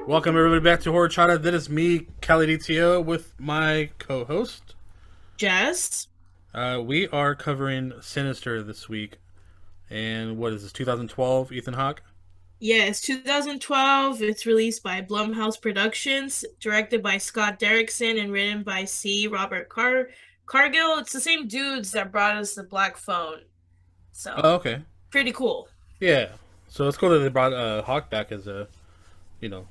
Welcome everybody back to Horror Chata. That is me, Cali DTO, with my co-host. Jess? We are covering Sinister this week, and what is this? 2012, Ethan Hawke. Yeah, it's 2012. It's released by Blumhouse Productions, directed by Scott Derrickson, and written by C. Robert Cargill. It's the same dudes that brought us the Black Phone. Oh, So, okay, pretty cool. yeah. So it's cool that they brought Hawke back as a, you know,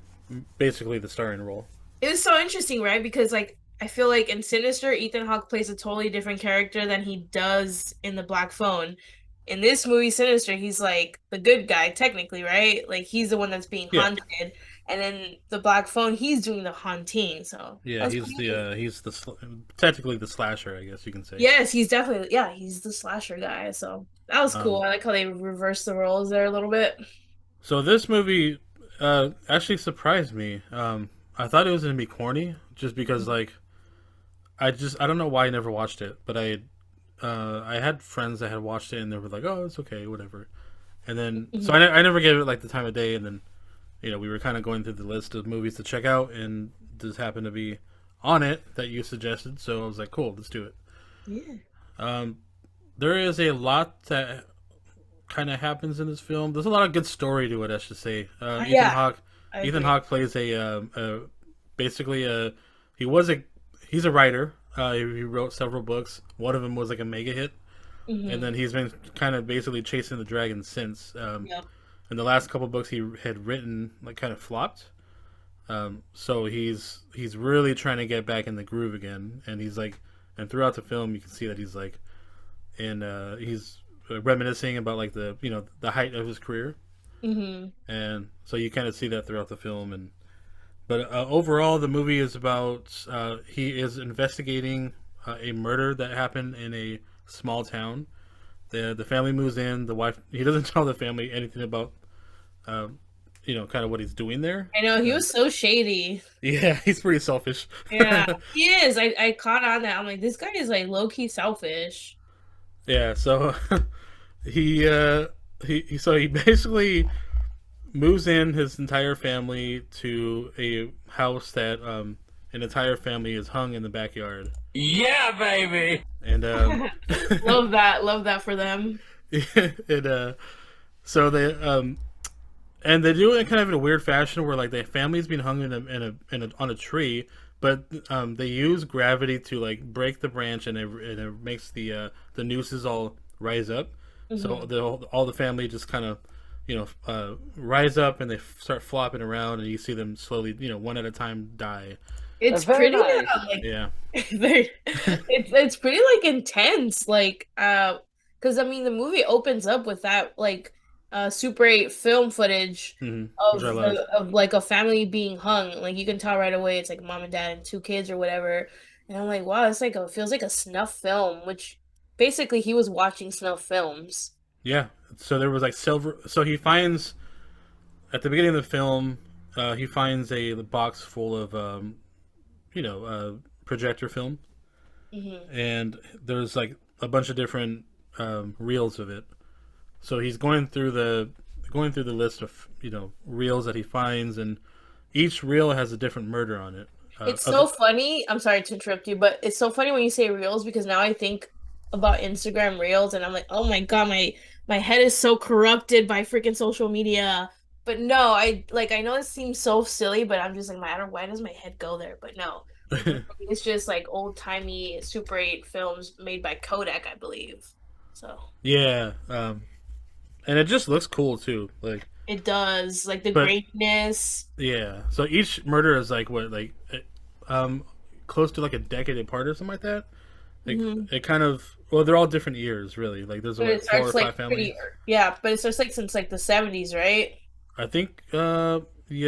basically the starring role. It was so interesting, right? Because I feel like in Sinister, Ethan Hawke plays a totally different character than he does in the Black Phone. In this movie, Sinister, he's like the good guy, technically, right? Like he's the one that's being Yeah, haunted, and then the Black Phone, he's doing the haunting. So yeah. that's Technically the slasher, I guess you can say. yes, he's definitely he's the slasher guy. So that was cool. Um, I like how they reversed the roles there a little bit. so this movie actually surprised me. I thought it was gonna be corny, just because I don't know why I never watched it, but I had friends that had watched it and they were like, "Oh, it's okay, whatever." And then so Mhm. I never gave it like the time of day. And then we were kind of going through the list of movies to check out, and this happened to be on it that you suggested. So I was like, "Cool, let's do it." Yeah. Um, there is a lot that kind of happens in this film. There's a lot of good story to it, I should say. Yeah, I Ethan agree. Hawke plays basically a he was a he's a writer. He wrote several books. One of them was like a mega hit, and Hmm. then he's been kind of basically chasing the dragon since. Yep. And the last couple books he had written like kind of flopped. So he's really trying to get back in the groove again, and and throughout the film you can see that he's reminiscing about like the height of his career, Hmm. and so you kind of see that throughout the film. And but overall, the movie is about he is investigating a murder that happened in a small town. The family moves in. The wife, he doesn't tell the family anything about uh, kind of what he's doing there. I know he Uh, was so shady. yeah, he's pretty selfish. Yeah, he is. I caught on that. I'm like, this guy is like low key selfish. Yeah, so he he basically moves in his entire family to a house that an entire family is hung in the backyard. Yeah, baby. And Love that. Love that for them. it so they do it kind of in a weird fashion where like the family's being hung on a tree, but they use gravity to like break the branch, and it makes the nooses all rise up. So Hmm. all the family just kind of rise up, and they start flopping around, and you see them slowly, one at a time, die. It's Very pretty nice. like Yeah. it's pretty like intense. Because I mean the movie opens up with that like Super 8 film footage Which I love. of like a family being hung. Like you can tell right away it's like mom and dad and two kids or whatever. And I'm like, wow, it's like feels like a snuff film, which basically he was watching snuff films. Yeah. So there was like silver. So he finds at the beginning of the film, he finds a box full of projector film, Hmm. and there's like a bunch of different reels of it. So he's going through the list of reels that he finds, and each reel has a different murder on it. It's Other, so funny. I'm sorry to interrupt you, but it's so funny when you say Reels because now I think about Instagram Reels and I'm like, oh my God, my head is so corrupted by freaking social media. But no, I know it seems so silly, but I'm just like, matter why does my head go there? But no, it's just like old-timey Super 8 films made by Kodak, I believe. So yeah, and it just looks cool too. Like, it does, like the but greatness. yeah, so each murder is like what, like um, close to like a decade apart or something like that. Like Hmm. it kind of, well, they're all different years, really. Like there's But it what, four or starts five like families. pretty, yeah, but it starts like since like the 70s, right? I think, yeah,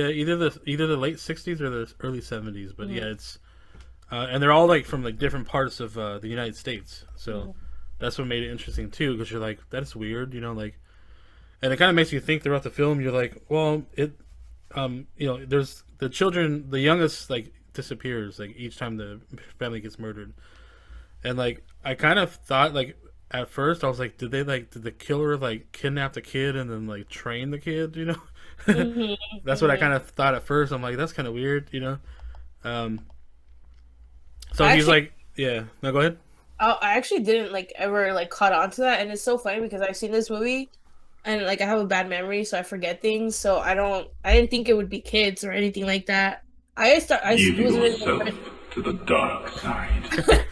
either the late '60s or the early '70s. But yeah, it's and they're all like from like different parts of the United States. So Mhm. that's what made it interesting too, because you're like, that's weird, like, and it kind of makes you think throughout the film. You're like, well, there's the children, the youngest like disappears like each time the family gets murdered, and like I kind of thought like at first I was like, did the killer like kidnap the kid and then like train the kid? You know, Hmm. that's what I Hmm. kind of thought at first. I'm like, that's kind of weird. You know, um, so I he's actually like, yeah. No, go ahead. I actually didn't like ever like caught on to that, and it's so funny because I've seen this movie and like I have a bad memory, so I forget things. So I didn't think it would be kids or anything like that. Give It was under the yourself impression. to the dark side.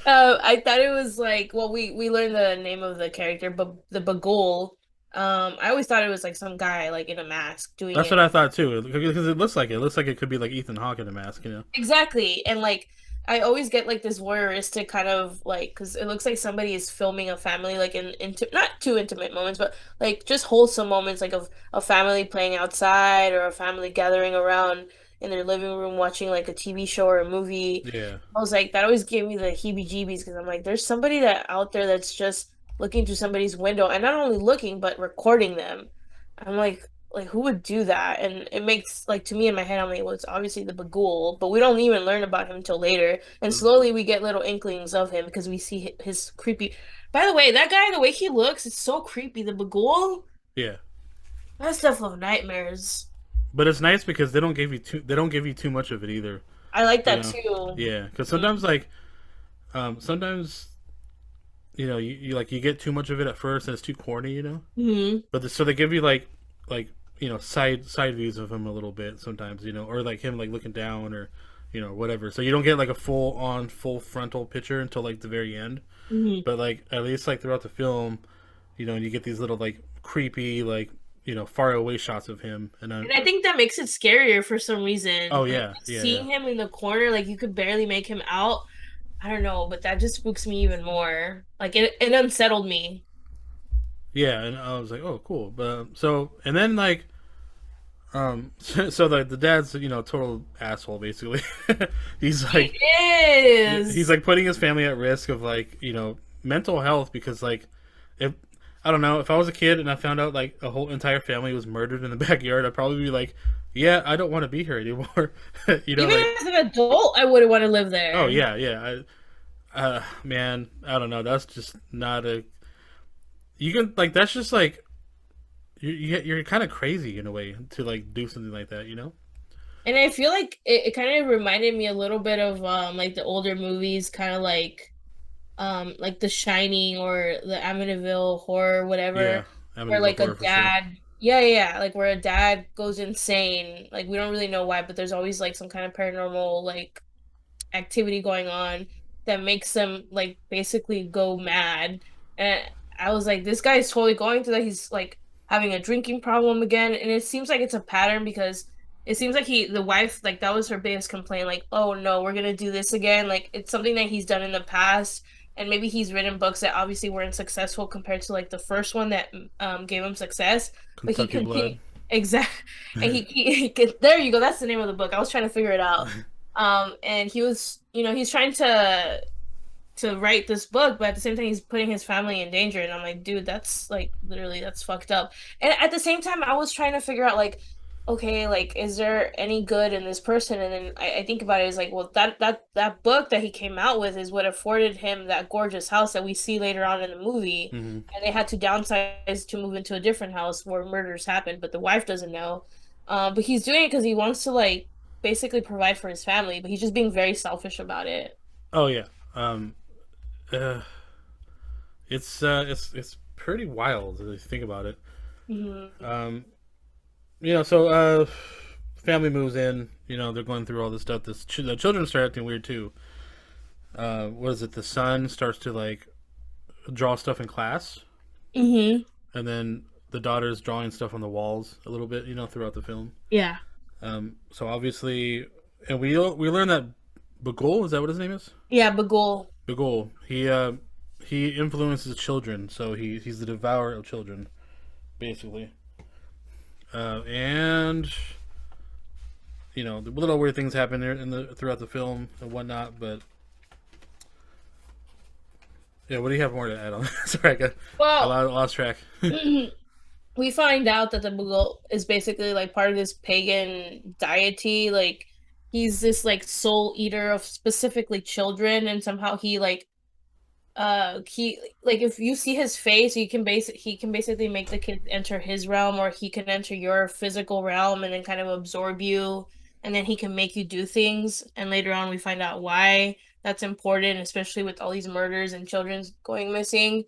I thought it was like, well, we learned the name of the character, but the Bagul. I always thought it was like some guy like in a mask doing That's what it. I thought too, because it looks like it could be like Ethan Hawke in a mask. You know. Exactly. And like I always get like this voyeuristic kind of like because it looks like somebody is filming a family like in into not too intimate moments, but like just wholesome moments like of a family playing outside or a family gathering around in their living room watching like a TV show or a movie. Yeah. I was like that always gave me the heebie-jeebies because I'm like there's somebody that out there that's just looking through somebody's window and not only looking but recording them. I'm like who would do that? And it makes like to me in my head, I'm like, well, it's obviously the Bagul, but we don't even learn about him until later. And slowly we get little inklings of him because we see his creepy. By the way, that guy, the way he looks, it's so creepy. The Bagul, Yeah. that stuff of nightmares. But it's nice because they don't give you too much of it either. I like You that know. too. Yeah. Because sometimes like sometimes you like you get too much of it at first and it's too corny. You know. Mm-hmm. So they give you like side views of him a little bit sometimes, or like him like looking down or whatever. So you don't get like a full frontal picture until like the very end. Mm-hmm. But like at least like throughout the film, you get these little like creepy like far away shots of him And I think that makes it scarier for some oh reason. Like yeah, yeah, yeah. seeing him in the corner, like you could barely make him out. I don't know, but that just spooks me even more. Like it unsettled me. Yeah, and I was like, oh, cool. But so, and then like, so the dad's total asshole basically. he's He like he's is. like putting his family at risk of like mental health because like if I don't know if I was a kid and I found out like a whole entire family was murdered in the backyard, I'd probably be like, yeah, I don't want to be here anymore. Even Like as an adult, I wouldn't want to live oh there. yeah, yeah. Man, I don't know. That's just not a you can like that's just like you're kind of crazy in a way to like do something like that, you know? And I feel like it kind of reminded me a little bit of like the older movies, kind of like The Shining or the Amityville horror, Yeah, whatever, where Amityville like a horror for sure. dad, yeah, like where a dad goes insane. Like we don't really know why, but there's always like some kind of paranormal like activity going on that makes them like basically go mad. And I was like, this guy is totally going through that. He's like having a drinking problem again, and it seems like it's a pattern because it seems like the wife, like that was her biggest complaint, like, oh no, we're gonna do this again. Like it's something that he's done in the past, and maybe he's written books that obviously weren't successful compared to like the first one that gave him success, but he Kentucky continued Blood. exact, and there you go. That's the name of the book. I was trying to figure it out. And he was, he's trying to write this book, but at the same time he's putting his family in danger. And I'm like, dude, that's like literally that's fucked up. And at the same time, I was trying to figure out like, okay, like, is there any good in this person? And then I think about it is like, well, that book that he came out with is what afforded him that gorgeous house that we see later on in the movie. Hmm. And they had to downsize to move into a different house where murders happened, but the wife doesn't know. But he's doing it because he wants to like basically provide for his family, but he's just being very selfish about it. Oh yeah. Uh, it's pretty wild if you think about it. Hmm. Um, so family moves in. They're going through all this stuff. The children start acting weird too. What is it? The son starts to like draw stuff in class, Hmm. and then the daughter's drawing stuff on the walls a little bit. Throughout the film. Yeah. So obviously, and we learn that Bagul, is that what his name is? Yeah, Bagul. Bagul. He influences children, so he's the devourer of children, basically. And the little weird things happen there throughout the film and whatnot. But yeah, what do you have more to add on? Sorry, I Well, lost track. we find out that the Bagul is basically like part of this pagan deity. Like he's this like soul eater of specifically children, and somehow he like he like if you see his face, he can basically make the kids enter his realm, or he can enter your physical realm and then kind of absorb you, and then he can make you do things. And later on, we find out why that's important, especially with all these murders and children's going missing.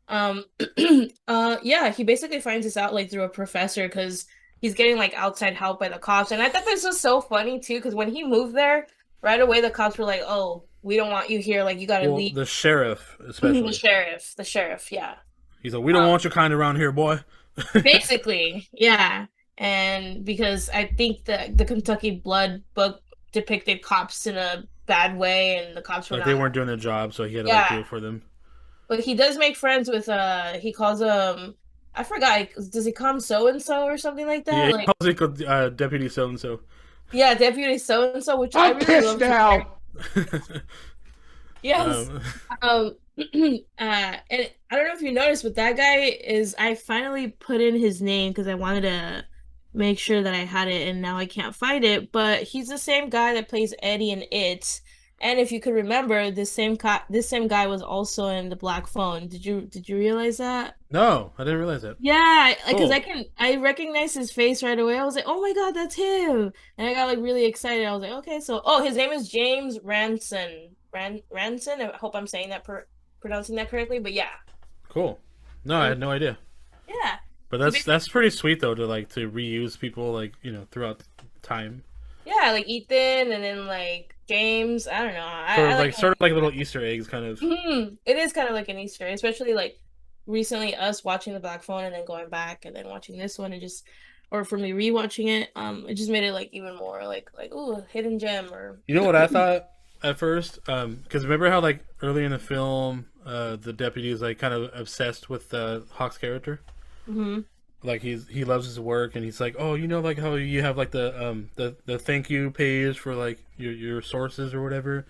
Um, yeah, he basically finds this out like through a professor because he's getting like outside help by the cops. And I thought this was so funny too, because when he moved there, right away the cops were like, "Oh, we don't want you here. Like, you gotta Well, leave." the sheriff The especially. sheriff, the sheriff, yeah. He's like, we don't want your kind around here, boy. Basically, yeah. And because I think the Kentucky Blood book depicted cops in a bad way, and the cops were Like they not. weren't doing their job, so he had to like do Yeah, it for them. but he does make friends with he calls I forgot, does he call him so and so or something like Yeah, that? he Like, calls it Deputy So and So. yeah, Deputy so and so, which I I'm really pissed love his character. now. Yes. um, Um, and I don't know if you noticed, but that guy is, I finally put in his name because I wanted to make sure that I had it, and now I can't find it. But he's the same guy that plays Eddie in It. And if you could remember, this same guy was also in The Black Phone. Did you realize that? no, I didn't realize that. Yeah, because Cool. I recognized his face right away. I was like, "Oh my God, that's him!" And I got like really excited. I was like, "Okay, so his name is James Ranson. Ranson. I hope I'm saying that pronouncing that correctly." But yeah, Cool. No, I and had no idea. yeah, But he that's pretty sweet though to like to reuse people like throughout time. yeah, like Ethan, and then like James. I don't know. I like Sort of like little Easter eggs, kind of. It is kind of like an Easter egg, especially like recently us watching the Black Phone and then going back and then watching this one and just, or for me rewatching it, it just made it like even more like ooh, hidden gem or You know what I thought at first? Because remember how like early in the film, the deputy is like kind of obsessed with Hawk's character. hmm Like he loves his work, and he's like, oh, like how you have like the thank you page for like your sources or whatever.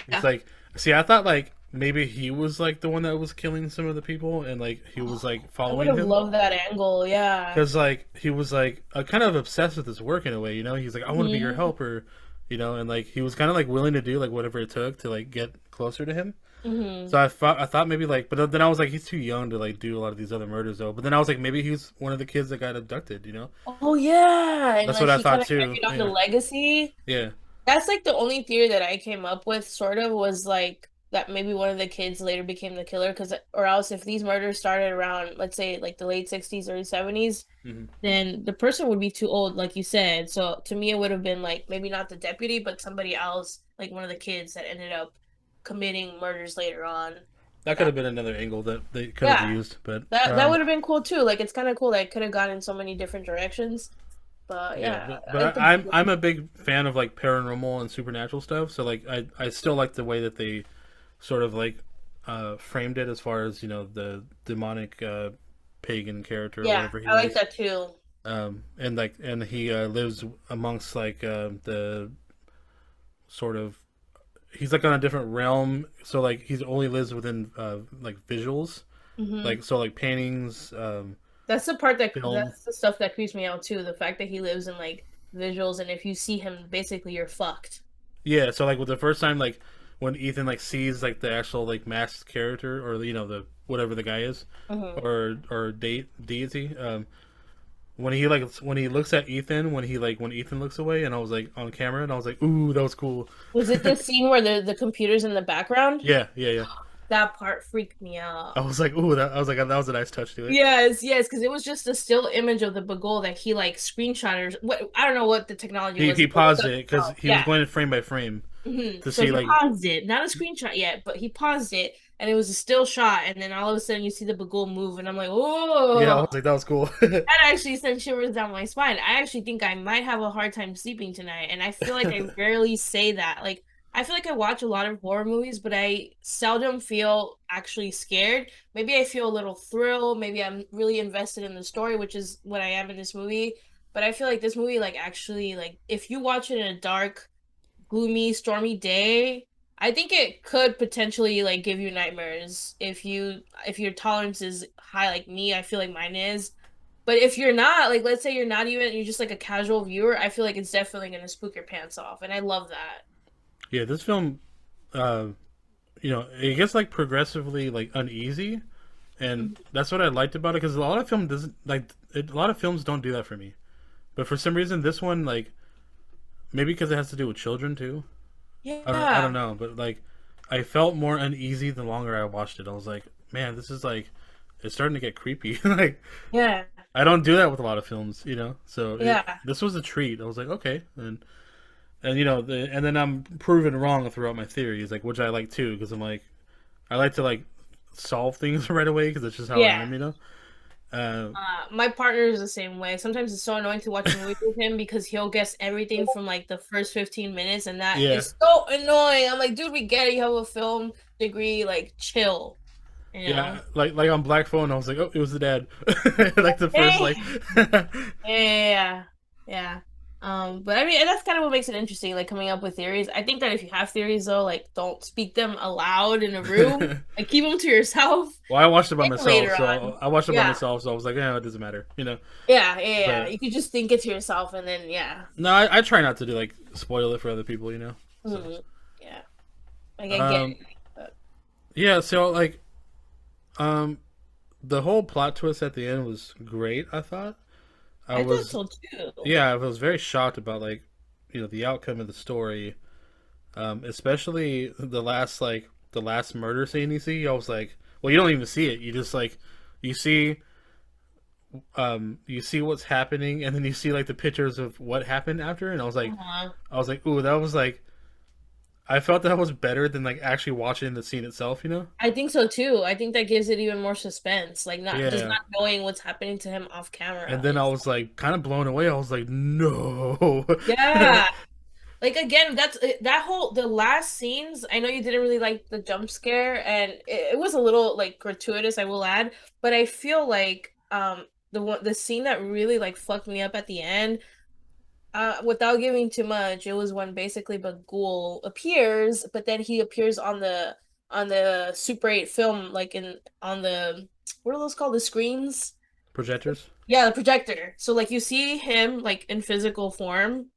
It's yeah. like, see, I thought like maybe he was like the one that was killing some of the people, and like he was like I would following have him. loved that angle. Yeah. Because like he was like kind of obsessed with his work in a way, he's like, I want to be your hmm helper, and like he was kind of like willing to do like whatever it took to like get closer to him. hmm So I thought maybe like, but then I was like, he's too young to like do a lot of these other murders though. But then I was like, maybe he's one of the kids that got abducted. Oh yeah, and That's like what I he kind thought of too. carried on the Yeah, legacy. yeah. That's like the only theory that I came up with, sort of, was like that maybe one of the kids later became the killer, because or else if these murders started around, let's say, like the late 60s, early 70s, Hmm. then the person would be too old, like you said. So to me, it would have been like maybe not the deputy, but somebody else, like one of the kids that ended up committing murders later on. That could That have been another angle that they could have yeah, used, but that would have been cool too. Like it's kind of cool that it could have gone in so many different directions. But yeah, yeah, I but like the I'm a big fan of like paranormal and supernatural stuff. So like I still like the way that they sort of like framed it as far as the demonic pagan character or yeah, whatever he I like was. that too. And he lives amongst like the sort of he's like on a different realm. So like he only lives within like visuals, hmm like so like paintings, film. That's the stuff that creeps me out too. The fact that he lives in like visuals, and if you see him, basically you're fucked. Yeah, so like with the first time, like when Ethan like sees like the actual like masked character or the whatever the guy is, hmm or deity, when he looks at Ethan, when Ethan looks away, and I was like on camera, and I was like, ooh, that was cool. Was it the scene where the computer's in the background? Yeah, yeah, yeah. That part freaked me I out. was like, ooh, that I was like that was a nice touch to it. Yes, because it was just a still image of the Bagul that he like screenshot, or what, I don't know what the technology was. He But what paused the- it because he was yeah. going frame by frame to So see he like paused it, not a screenshot yet, but he paused it, and it was a still shot, and then all of a sudden you see the Bagul move, and I'm like, yeah, I oh. was like that was cool. That actually sent shivers down my spine. I actually think I might have a hard time sleeping tonight, and I feel like I rarely say that. Like, I feel like I watch a lot of horror movies, but I seldom feel actually scared. Maybe I feel a little thrill. Maybe I'm really invested in the story, which is what I am in this movie. But I feel like this movie, like, actually, like, if you watch it in a dark, gloomy, stormy day, I think it could potentially like give you nightmares if your tolerance is high like me. I feel like mine is. But if you're not, like let's say you're just like a casual viewer, I feel like it's definitely gonna spook your pants off. And I love that. Yeah, this film uh it gets like progressively like uneasy, and that's what I liked about it because a lot of film doesn't like a lot of films don't do that for me. But for some reason, this one like maybe because it has to do with children too. I don't Yeah. know, but like I felt more uneasy the longer I watched it. I was like, man, this is like it's starting to get creepy. Like Yeah. I don't do that with a lot of films, So Yeah. this was a treat. I was like, okay, and and then I'm proven wrong throughout my theories, like which I like too, because I'm like I like to like solve things right away because that's just how I Yeah. am. Uh, My partner is the same way. Sometimes it's so annoying to watch a movie with him because he'll guess everything from like the first 15 minutes, and that yeah, is so annoying. I'm like, dude, we get it. You have a film degree, like chill, you yeah, know? like on Black Phone, I was like, oh, it was the dad, like the first Hey. like, Yeah. Yeah. But I mean, and that's kind of what makes it interesting, like coming up with theories. I think that if you have theories though, like don't speak them aloud in a room. Like keep them to yourself. well, I watched it by Think myself, later so on. I watched it by Yeah. myself, so I was like, yeah, it doesn't matter. Yeah, yeah, yeah. But You could just think it to yourself and then yeah. no, I try not to do like spoil it for other people. So, Mhm. Yeah. Like I get um, it. But yeah, so like, um, the whole plot twist at the end was great. I thought I I thought was, so too. yeah, I was very shocked about like, the outcome of the story, especially the last murder scene you see. I was like, well, you don't even see it. You just like, you see, you see what's happening, and then you see like the pictures of what happened after, and Uh-huh. I was like, ooh, that was like, I felt that was better than like actually watching the scene itself. I think so too. I think that gives it even more suspense. Like not just Yeah. not knowing what's happening to him off And camera. then I It's was like kind of blown away. I was like, no. yeah. Like again, that's that whole the last scenes. I know you didn't really like the jump scare, and it was a little like gratuitous, I will add. But I feel like the scene that really like fucked me up at the end, without giving too much, it was when basically Bagul appears, but then he appears on the Super 8 film, like in on the what are those called? The screens? Projectors? Yeah, the projector. So like you see him like in physical form,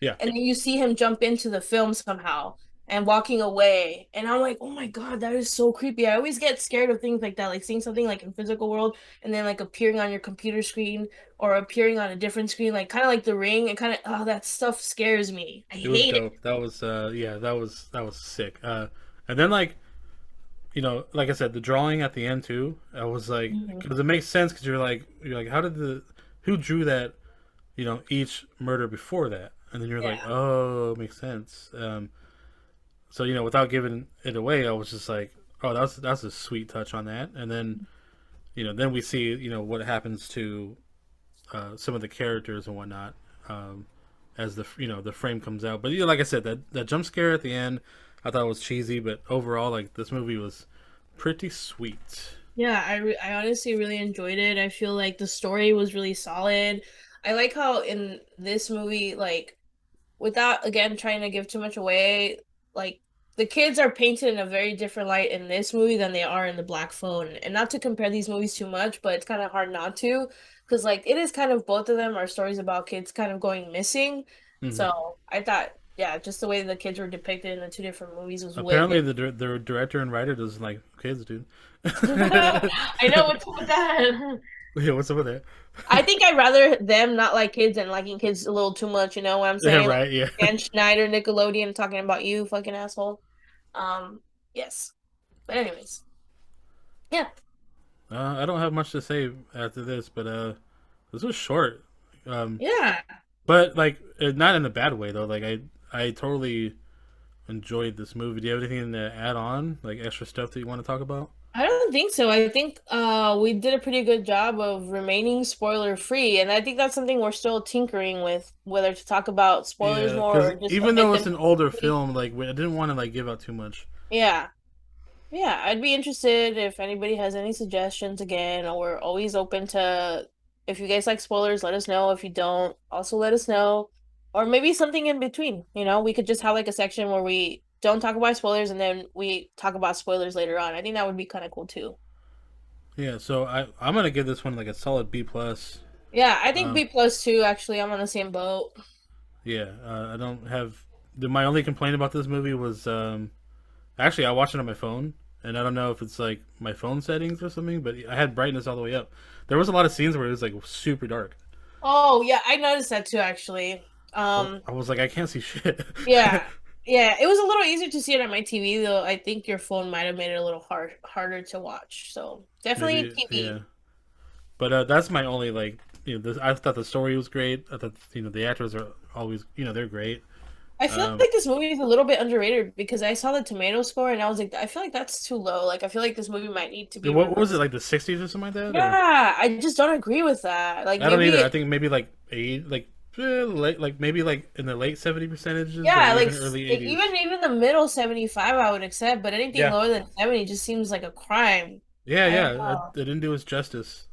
Yeah. and then you see him jump into the film somehow and walking away. And I'm like, oh my God, that is so creepy. I always get scared of things like that, like seeing something like in physical world and then like appearing on your computer screen or appearing on a different screen, like kind of like The Ring. And kind of, oh, that stuff scares me. I It was hate it. dope. That was yeah, that was sick. And then like, like I said, the drawing at the end too. I was like, Mhm. because it makes sense because you're like, how did who drew that? Each murder before that, and then you're like, Yeah. oh, it makes sense. So without giving it away, I was just like, oh, that's a sweet touch on that. And then we see what happens to some of the characters and whatnot, as the frame comes out. But like I said, that jump scare at the end, I thought was cheesy, but overall, like this movie was pretty sweet. Yeah, I honestly really enjoyed it. I feel like the story was really solid. I like how in this movie, like without again trying to give too much away, like the kids are painted in a very different light in this movie than they are in the Black Phone. And not to compare these movies too much, but it's kind of hard not to, because like it is kind of both of them are stories about kids kind of going missing. Hmm. So I thought, yeah, just the way the kids were depicted in the two different movies was Apparently, wicked. the director and writer doesn't like kids, dude. I know what's up with that. Yeah, what's up with that? I think I'd rather them not like kids than liking kids a little too much, you know what I'm Yeah, saying? Like right. Yeah. Dan Schneider, Nickelodeon talking about you, fucking asshole. Yes. But anyways. Yeah. I don't have much to say after this, but this was short. Um, Yeah. but like not in a bad way though. Like I totally enjoyed this movie. Do you have anything to add on, like extra stuff that you want to talk about? I don't think so. I think we did a pretty good job of remaining spoiler free, and I think that's something we're still tinkering with, whether to talk about spoilers Yeah, more because or just even omit though it's them an older completely. film, like I didn't want to like give out too much. Yeah. Yeah, I'd be interested if anybody has any suggestions again, or we're always open to if you guys like spoilers, let us know. If you don't, also let us know. Or maybe something in between, we could just have like a section where we don't talk about spoilers and then we talk about spoilers later on. I think that would be kind of cool too. Yeah, so I'm gonna give this one like a solid B plus. Yeah, I think Um, B plus too, actually. I'm on the same boat. yeah, I don't have my only complaint about this movie was Actually, I watched it on my phone, and I don't know if it's like my phone settings or something, but I had brightness all the way up. There was a lot of scenes where it was like super dark. Oh yeah, I noticed that too actually. I was like, I can't see shit. Yeah. Yeah, it was a little easier to see it on my TV though. I think your phone might have made it a little harder to watch. So definitely Maybe, TV. yeah. But that's my only like. I thought the story was great. I thought the actors are always they're great. I feel Um, like this movie is a little bit underrated because I saw the tomato score and I was like, I feel like that's too low. Like I feel like this movie might need to be what was it revisited. like the '60s or something like that? Or Yeah, I just don't agree with that. Like I don't either. maybe I think maybe like eight, like maybe like in the late 70 percentages or yeah, like even early like, '80s. even the middle 75 I would accept, but anything Yeah, lower than 70 just seems like a crime. yeah, I don't yeah. It know. didn't do us justice.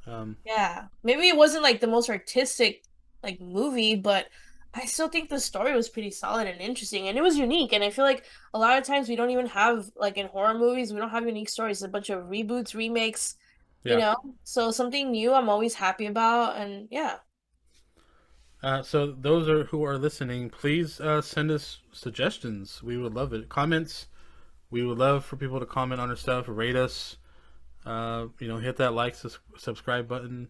Yeah. Maybe it wasn't like the most artistic like movie, but I still think the story was pretty solid and interesting and it was unique. And I feel like a lot of times we don't even have like in horror movies, we don't have unique stories. It's a bunch of reboots, remakes, you Yeah. know? So something new I'm always happy about and yeah. So those are who are listening. Please send us suggestions. We would love it. Comments. We would love for people to comment on our stuff, rate us. Hit that like, subscribe button.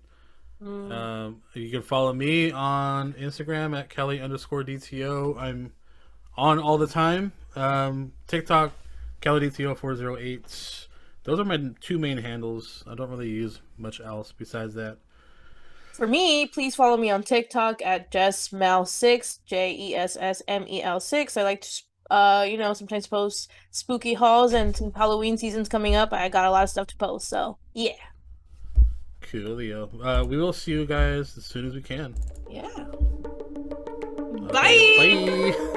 Mm. You can follow me on Instagram at Kelly_DTO. I'm on all the time. TikTok, KellyDTO408. Those are my two main handles. I don't really use much else besides that. For me, please follow me on TikTok at JessMel6, JESSMEL6. I like to, sometimes post spooky hauls and since Halloween season's coming up, I got a lot of stuff to post. So, yeah. Coolio. We will see you guys as soon as we can. Yeah. Okay, Bye. bye.